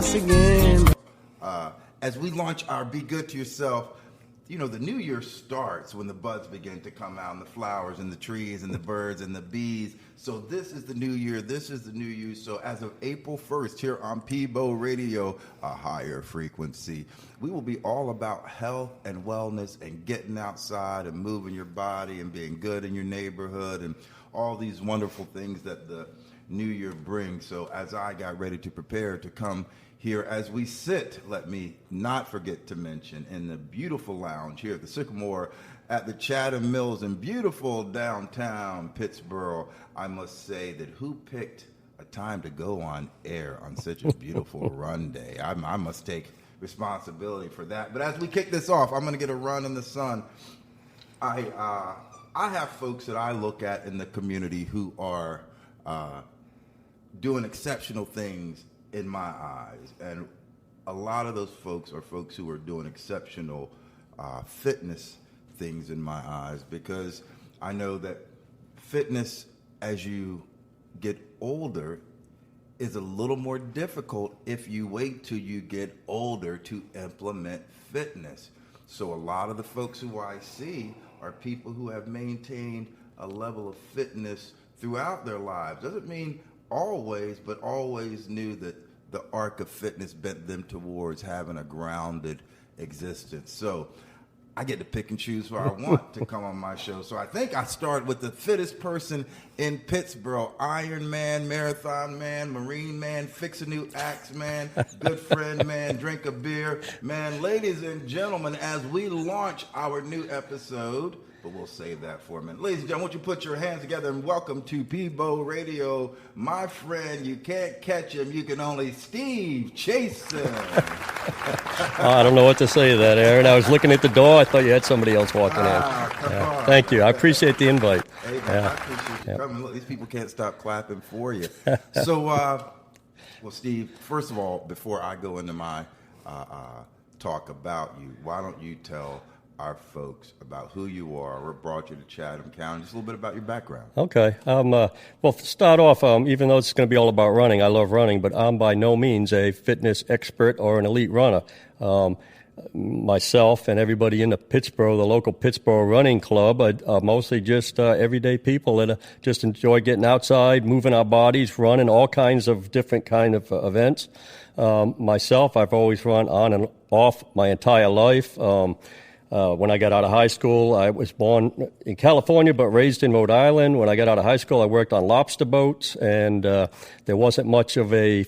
again. As we launch our Be Good to Yourself, you know, the new year starts when the buds begin to come out and the flowers and the trees and the birds and the bees. So this is the new year. This is the new you. So as of April 1st here on Peebo Radio, a higher frequency, we will be all about health and wellness and getting outside and moving your body and being good in your neighborhood and all these wonderful things that the new year brings. So as I got ready to prepare to come here as we sit, let me not forget to mention, in the beautiful lounge here at the Sycamore at the Chatham Mills in beautiful downtown Pittsburgh, I must say that who picked a time to go on air on such a beautiful run day? I must take responsibility for that. But as we kick this off, I'm going to get a run in the sun. I have folks that I look at in the community who are doing exceptional things in my eyes, and a lot of those folks are folks who are doing exceptional fitness things in my eyes, because I know that fitness as you get older is a little more difficult if you wait till you get older to implement fitness. So a lot of the folks who I see are people who have maintained a level of fitness throughout their lives. Doesn't mean always, but always knew that the arc of fitness bent them towards having a grounded existence. So I get to pick and choose who I want to come on my show. So I think I start with the fittest person in Pittsburgh: Iron Man, Marathon Man, Marine Man, Fix a New Axe Man, Good Friend Man, Drink a Beer Man. Ladies and gentlemen, as we launch our new episode, but we'll save that for a minute. Ladies and gentlemen, won't you put your hands together and welcome to Peebo Radio, my friend, you can't catch him, you can only Steve Chasen. I don't know what to say to that, Aaron. I was looking at the door. I thought you had somebody else walking in. On. Thank you. I appreciate the invite. Hey, man, I appreciate you coming. Look, these people can't stop clapping for you. So, well, Steve, first of all, before I go into my talk about you, why don't you tell our folks about who you are, what brought you to Chatham County, just a little bit about your background. Okay. Well, to start off, even though it's going to be all about running, I love running, but I'm by no means a fitness expert or an elite runner. Myself and everybody in the local Pittsburgh running club are mostly just everyday people that just enjoy getting outside, moving our bodies, running all kinds of different kind of events. Myself, I've always run on and off my entire life. When I got out of high school, I was born in California but raised in Rhode Island. When I got out of high school, I worked on lobster boats, and there wasn't much of a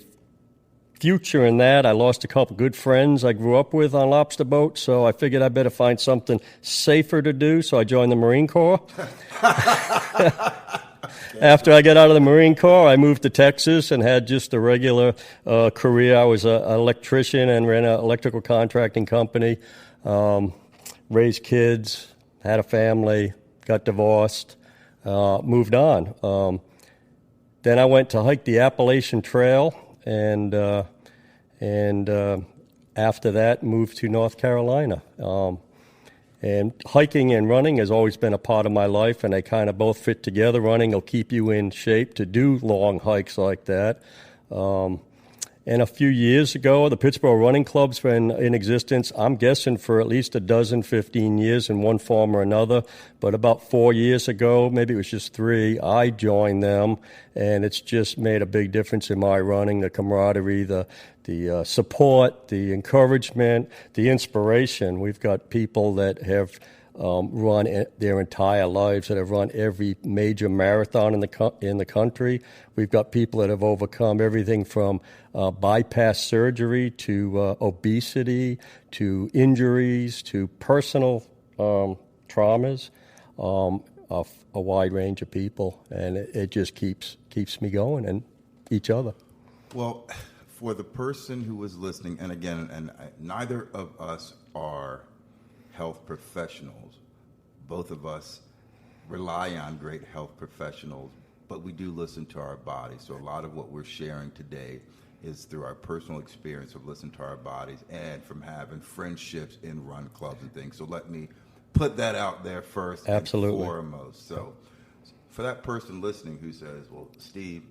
future in that. I lost a couple good friends I grew up with on lobster boats, so I figured I better find something safer to do, so I joined the Marine Corps. After I got out of the Marine Corps, I moved to Texas and had just a regular career. I was an electrician and ran an electrical contracting company. Raised kids, had a family, got divorced, moved on. Then I went to hike the Appalachian Trail, and after that moved to North Carolina. And hiking and running has always been a part of my life, and they kind of both fit together. Running will keep you in shape to do long hikes like that. And a few years ago, the Pittsburgh Running Club's been in existence, I'm guessing, for at least 15 years in one form or another. But about 4 years ago, maybe it was just 3, I joined them, and it's just made a big difference in my running, the camaraderie, the support, the encouragement, the inspiration. We've got people that have run their entire lives, that have run every major marathon in the country. We've got people that have overcome everything from bypass surgery to obesity to injuries to personal traumas, a wide range of people, and it just keeps me going, and each other. Well, for the person who is listening, and again, neither of us are health professionals. Both of us rely on great health professionals, but we do listen to our bodies. So a lot of what we're sharing today is through our personal experience of listening to our bodies and from having friendships in run clubs and things. So let me put that out there first. Absolutely. And foremost. So for that person listening who says, well, Steve,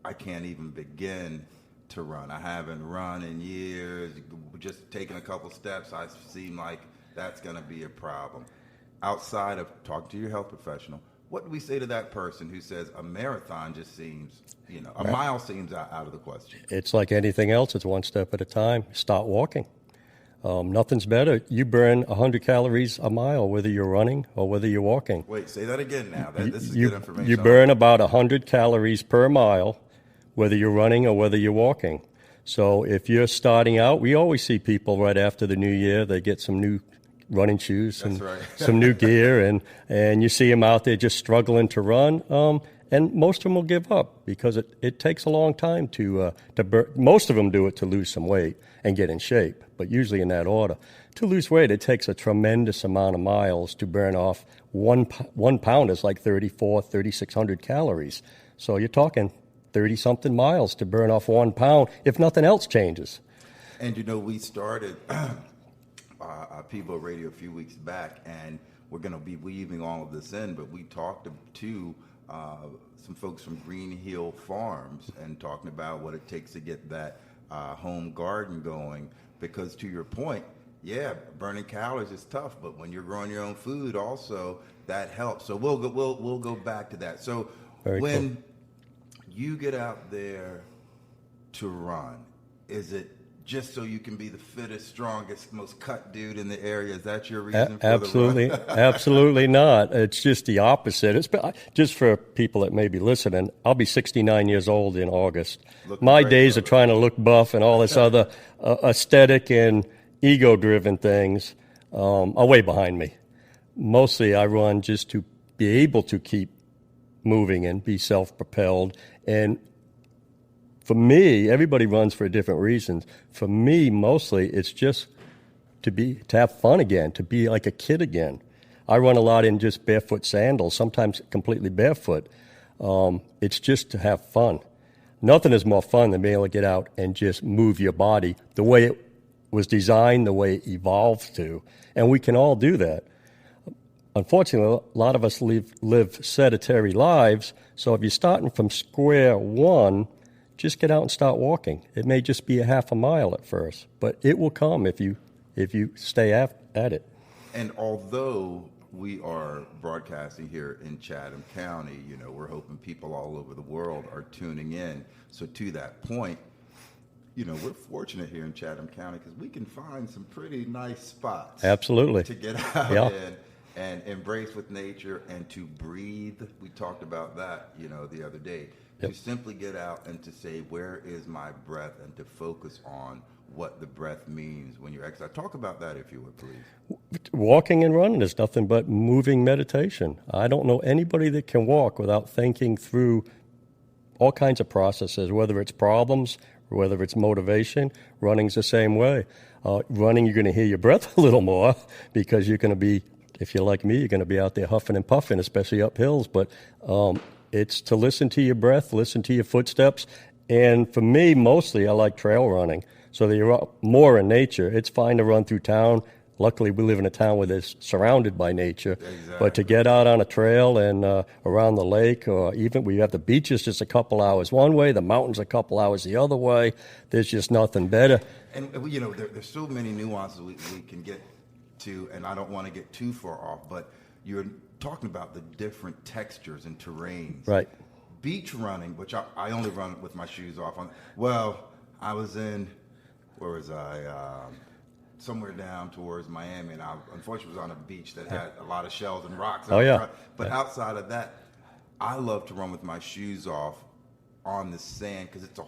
I can't even begin to run. I haven't run in years. Just taking a couple steps, I seem like that's going to be a problem. Outside of talking to your health professional, what do we say to that person who says a marathon just seems, a mile seems out of the question? It's like anything else. It's one step at a time. Start walking. Nothing's better. You burn 100 calories a mile, whether you're running or whether you're walking. Wait, say that again now. This is good information. You burn about 100 calories per mile, whether you're running or whether you're walking. So if you're starting out, we always see people right after the new year, they get some new running shoes and some new gear, and you see them out there just struggling to run. And most of them will give up because it takes a long time to burn. Most of them do it to lose some weight and get in shape, but usually in that order. To lose weight, it takes a tremendous amount of miles to burn off. One pound is like 3,600 calories. So you're talking 30-something miles to burn off 1 pound if nothing else changes. And we started Pivo Radio a few weeks back, and we're going to be weaving all of this in, but we talked to some folks from Green Hill Farms and talking about what it takes to get that home garden going, because to your point, burning calories is tough, but when you're growing your own food also, that helps. So we'll go back to that. So when you get out there to run, is it just so you can be the fittest, strongest, most cut dude in the area? Is that your reason for absolutely, the run? Absolutely not. It's just the opposite. It's just for people that may be listening. I'll be 69 years old in August. My days of trying to look buff and all this other aesthetic and ego-driven things are way behind me. Mostly I run just to be able to keep moving and be self-propelled. And for me, everybody runs for different reasons. For me, mostly, it's just to have fun again, to be like a kid again. I run a lot in just barefoot sandals, sometimes completely barefoot. It's just to have fun. Nothing is more fun than being able to get out and just move your body the way it was designed, the way it evolved to. And we can all do that. Unfortunately, a lot of us live sedentary lives, so if you're starting from square one, just get out and start walking. It may just be a half a mile at first, but it will come if you stay at it. And although we are broadcasting here in Chatham County, we're hoping people all over the world are tuning in. So to that point, we're fortunate here in Chatham County because we can find some pretty nice spots. Absolutely. To get out in and embrace with nature and to breathe. We talked about that, the other day. Yep. To simply get out and to say, where is my breath, and to focus on what the breath means when you're exercising. Talk about that, if you would, please. Walking and running is nothing but moving meditation. I don't know anybody that can walk without thinking through all kinds of processes, whether it's problems, whether it's motivation. Running's the same way. Running, you're going to hear your breath a little more because you're going to be, if you're like me, you're going to be out there huffing and puffing, especially up hills. But it's to listen to your breath, listen to your footsteps. And for me, mostly, I like trail running. So that you're more in nature. It's fine to run through town. Luckily, we live in a town where it's surrounded by nature. Exactly. But to get out on a trail and around the lake, or even we have the beaches just a couple hours one way, the mountains a couple hours the other way, there's just nothing better. And, there's so many nuances we can get to, and I don't want to get too far off, but you're talking about the different textures and terrains. Right. Beach running, which I only run with my shoes off. I was in... Where was I? Somewhere down towards Miami, and I unfortunately was on a beach that had a lot of shells and rocks. But outside of that, I love to run with my shoes off on the sand because it's a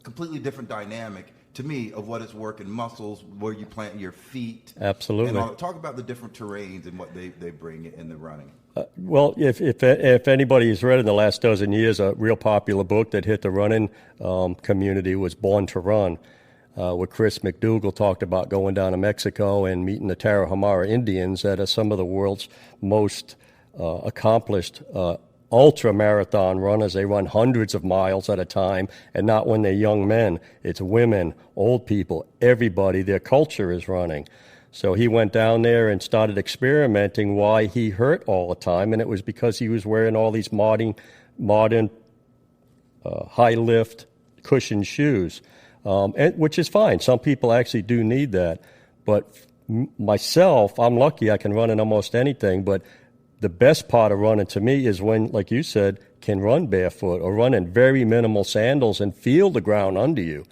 completely different dynamic to me of what is working muscles, where you plant your feet. Absolutely. And talk about the different terrains and what they bring in the running. Well, if anybody has read in the last dozen years, a real popular book that hit the running community was Born to Run. Where Chris McDougall talked about going down to Mexico and meeting the Tarahumara Indians that are some of the world's most accomplished ultra-marathon runners. They run hundreds of miles at a time, and not when they're young men. It's women, old people, everybody. Their culture is running. So he went down there and started experimenting why he hurt all the time, and it was because he was wearing all these modern high-lift cushioned shoes, which is fine. Some people actually do need that. But myself, I'm lucky I can run in almost anything. But the best part of running to me is when, like you said, can run barefoot or run in very minimal sandals and feel the ground under you.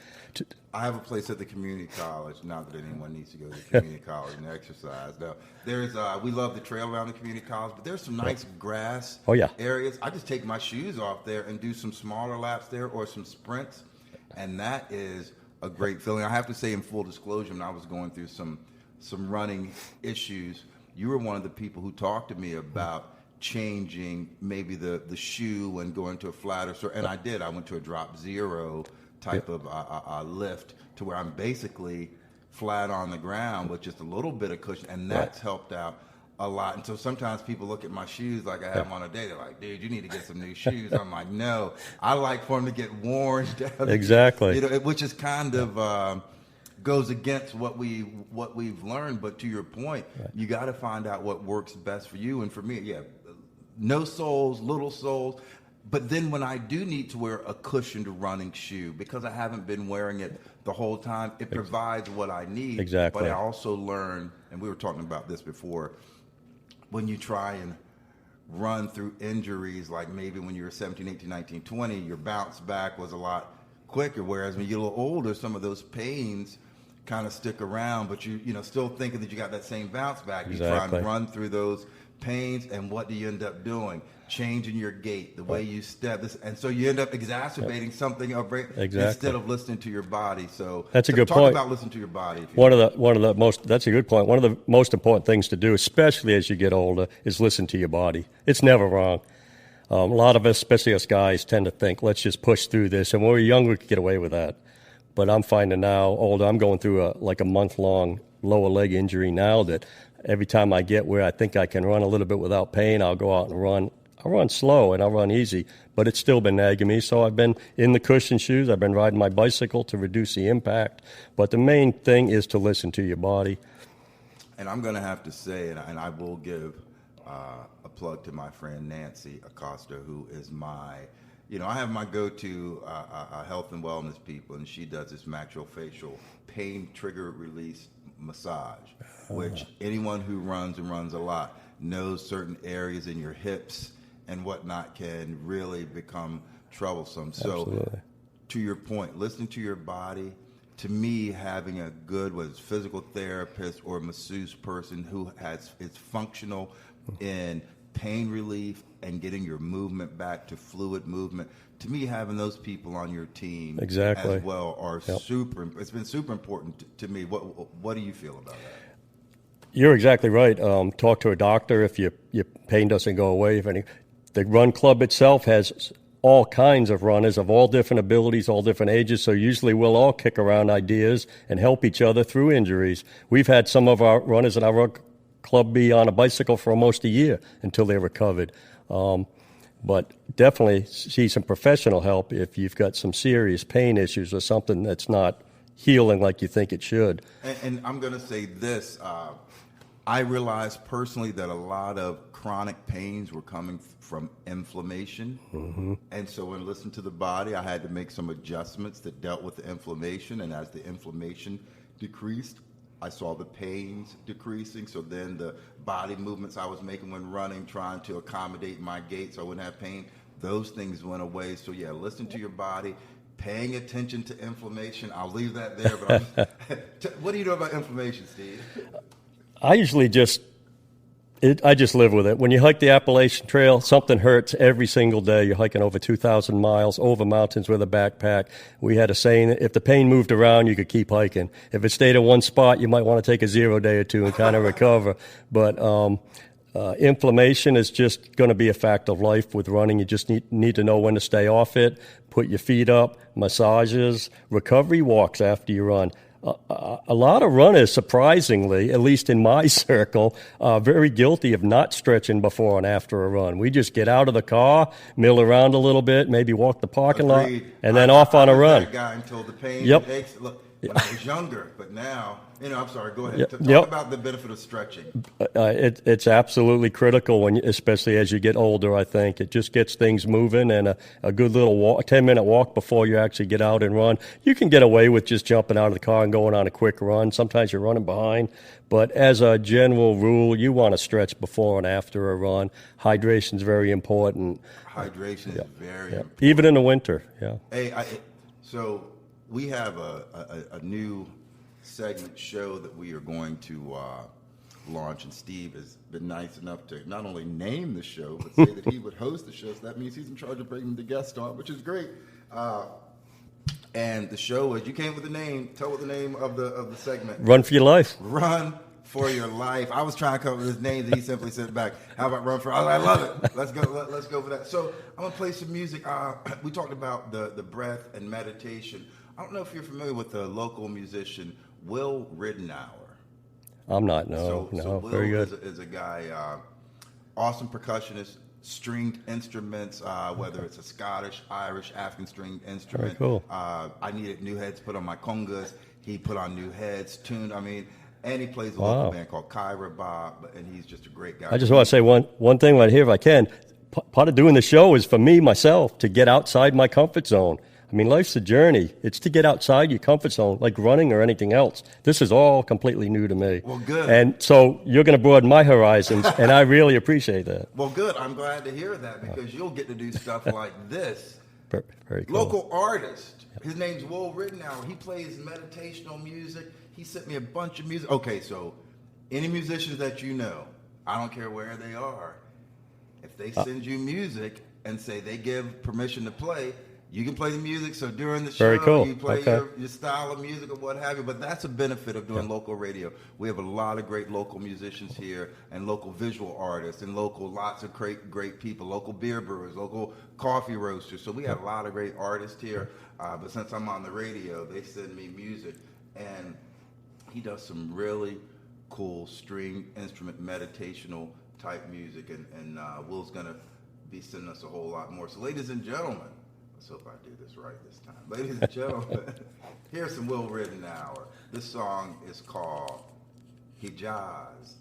I have a place at the community college. Not that anyone needs to go to the community college and exercise. No, there's we love the trail around the community college, but there's some nice grass areas. I just take my shoes off there and do some smaller laps there or some sprints, and that is a great feeling. I have to say, in full disclosure, when I was going through some running issues, you were one of the people who talked to me about changing maybe the shoe and going to a flatter sort. And I did. I went to a drop zero type of lift to where I'm basically flat on the ground with just a little bit of cushion, and that's helped out a lot. And so sometimes people look at my shoes like I have them on a day. They're like, dude, you need to get some new shoes. I'm like, no, I like for them to get worn down. Exactly. You know, which is kind of goes against what we've learned. But to your point, you got to find out what works best for you. And for me, no soles, little soles. But then when I do need to wear a cushioned running shoe, because I haven't been wearing it the whole time, it provides what I need. Exactly. But I also learn, and we were talking about this before, when you try and run through injuries, like maybe when you were 17, 18, 19, 20, your bounce back was a lot quicker. Whereas when you get a little older, some of those pains kind of stick around, but you still thinking that you got that same bounce back. You try and run through those pains, and what do you end up doing? Changing your gait, the way you step, and so you end up exacerbating something instead of listening to your body. So that's a good point. Talk about listening to your body. That's a good point. One of the most important things to do, especially as you get older, is listen to your body. It's never wrong. A lot of us, especially us guys, tend to think, let's just push through this. And when we're younger, we could get away with that. But I'm finding now, older, I'm going through a month-long lower leg injury now that every time I get where I think I can run a little bit without pain, I'll go out and run. I'll run slow and I'll run easy, but it's still been nagging me. So I've been in the cushion shoes. I've been riding my bicycle to reduce the impact. But the main thing is to listen to your body. And I'm going to have to say, and I will give a plug to my friend Nancy Acosta, who is I have my go-to health and wellness people, and she does this maxillofacial pain trigger release massage, which anyone who runs a lot knows certain areas in your hips and whatnot can really become troublesome. So Absolutely. To your point, listening to your body, to me, having a good physical therapist or masseuse person who is functional in pain relief and getting your movement back to fluid movement, to me, having those people on your team as well are super. It's been super important to me. What do you feel about that? You're exactly right. Talk to a doctor if your pain doesn't go away. The run club itself has all kinds of runners of all different abilities, all different ages, so usually we'll all kick around ideas and help each other through injuries. We've had some of our runners in our run club be on a bicycle for almost a year until they recovered. But definitely see some professional help if you've got some serious pain issues or something that's not healing like you think it should. And I'm going to say this. I realized personally that a lot of chronic pains were coming from inflammation. Mm-hmm. And so when I listened to the body, I had to make some adjustments that dealt with the inflammation. And as the inflammation decreased, I saw the pains decreasing. So then the body movements I was making when running, trying to accommodate my gait so I wouldn't have pain, those things went away. So listen to your body. Paying attention to inflammation. I'll leave that there. But what do you know about inflammation, Steve? I usually I just live with it. When you hike the Appalachian Trail, something hurts every single day. You're hiking over 2,000 miles over mountains with a backpack. We had a saying that if the pain moved around, you could keep hiking. If it stayed in one spot, you might want to take a 0 day or two and kind of recover. But inflammation is just going to be a fact of life with running. You just need to know when to stay off it, put your feet up, massages, recovery walks after you run. A lot of runners, surprisingly, at least in my circle, are very guilty of not stretching before and after a run. We just get out of the car, mill around a little bit, maybe walk the parking lot, and then off on a run. That guy until the pain Yep. aches. Look, when I was younger, but now, I'm sorry, go ahead. Yep. Talk Yep. about the benefit of stretching. It's absolutely critical especially as you get older. I think it just gets things moving, and a good little walk, 10-minute walk before you actually get out and run. You can get away with just jumping out of the car and going on a quick run. Sometimes you're running behind, but as a general rule, you want to stretch before and after a run. Hydration is very important. Hydration is very important. Even in the winter. Yeah. Hey, so we have a new segment show that we are going to launch, and Steve has been nice enough to not only name the show, but say that he would host the show. So that means he's in charge of bringing the guest on, which is great. And the show is, you came with the name. Tell what the name of the segment. Run for your life. Run for your life. I was trying to come up with his name, and he simply sent back. How about run for? I love it. Let's go. Let's go for that. So I'm gonna play some music. We talked about the breath and meditation. I don't know if you're familiar with the local musician Will Ridenour. I'm not. No. So Will very good. is a guy, awesome percussionist, stringed instruments, whether it's a Scottish, Irish, African stringed instrument. Very cool. I needed new heads put on my congas. He put on new heads, tuned. And he plays a local band called Kyra Bob, and he's just a great guy. I just want to say one thing right here, if I can. Part of doing the show is for me, myself, to get outside my comfort zone. I mean, life's a journey. It's to get outside your comfort zone, like running or anything else. This is all completely new to me. Well, good. And so you're going to broaden my horizons, and I really appreciate that. Well, good. I'm glad to hear that, because you'll get to do stuff like this. Very cool. Local artist. His name's Will Ridenour. He plays meditational music. He sent me a bunch of music. Okay, so any musicians that you know, I don't care where they are, if they send you music and say they give permission to play, you can play the music. So during the show, Very cool. you play Okay. your style of music or what have you. But that's a benefit of doing local radio. We have a lot of great local musicians here, and local visual artists, and lots of great people, local beer brewers, local coffee roasters. So we have a lot of great artists here. But since I'm on the radio, they send me music. And he does some really cool string instrument meditational type music. And Will's going to be sending us a whole lot more. So ladies and gentlemen, let's hope I do this right this time. Ladies and gentlemen, here's some Will Ridenour. This song is called Hijaz.